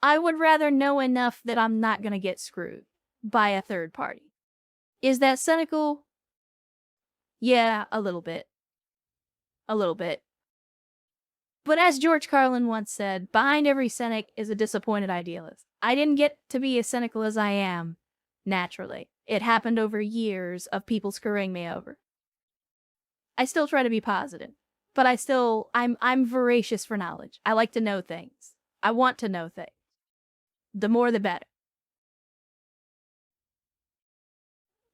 I would rather know enough that I'm not going to get screwed by a third party. Is that cynical? Yeah, a little bit. A little bit. But as George Carlin once said, behind every cynic is a disappointed idealist. I didn't get to be as cynical as I am naturally. It happened over years of people screwing me over. I still try to be positive. But I'm voracious for knowledge. I like to know things. I want to know things. The more the better.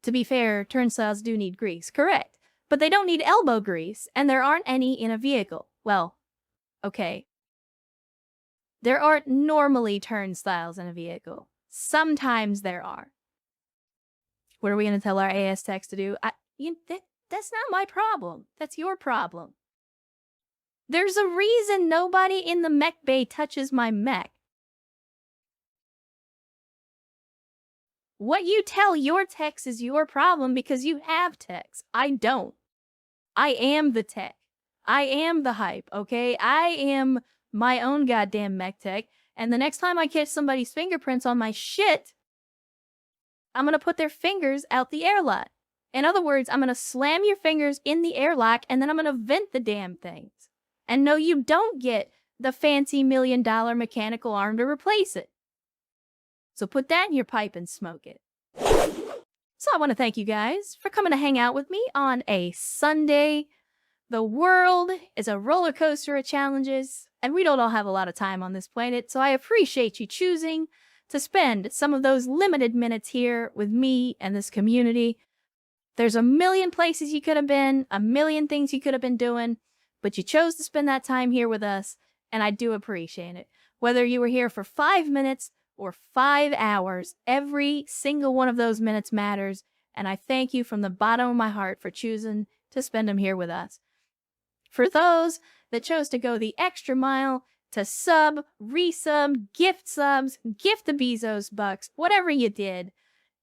To be fair, turnstiles do need grease, correct. But they don't need elbow grease, and there aren't any in a vehicle. Well, okay. There aren't normally turnstiles in a vehicle. Sometimes there are. What are we going to tell our AS techs to do? That's not my problem. That's your problem. There's a reason nobody in the mech bay touches my mech. What you tell your techs is your problem because you have techs. I don't. I am the tech. I am the hype, okay? I am my own goddamn mech tech, and the next time I catch somebody's fingerprints on my shit, I'm gonna put their fingers out the airlock. In other words, I'm gonna slam your fingers in the airlock, and then I'm gonna vent the damn things. And no, you don't get the fancy $1 million mechanical arm to replace it. So put that in your pipe and smoke it. So I want to thank you guys for coming to hang out with me on a Sunday. The world is a roller coaster of challenges, and we don't all have a lot of time on this planet, so I appreciate you choosing to spend some of those limited minutes here with me and this community. There's a million places you could have been, a million things you could have been doing, but you chose to spend that time here with us, and I do appreciate it. Whether you were here for 5 minutes or 5 hours, every single one of those minutes matters, and I thank you from the bottom of my heart for choosing to spend them here with us. For those that chose to go the extra mile to sub, resub, gift subs, gift the Bezos bucks, whatever you did,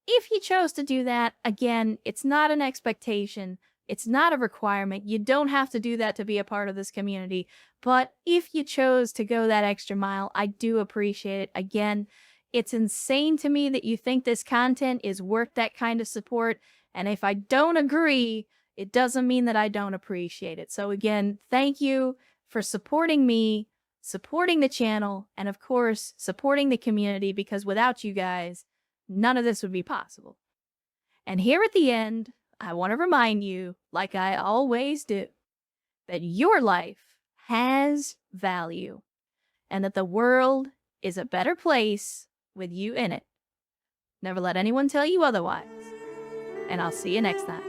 if you chose to do that, again, it's not an expectation. It's not a requirement. You don't have to do that to be a part of this community. But if you chose to go that extra mile, I do appreciate it. Again, it's insane to me that you think this content is worth that kind of support. And if I don't agree, it doesn't mean that I don't appreciate it. So again, thank you for supporting me, supporting the channel, and of course, supporting the community, because without you guys, none of this would be possible. And here at the end, I want to remind you, like I always do, that your life has value and that the world is a better place with you in it. Never let anyone tell you otherwise. And I'll see you next time.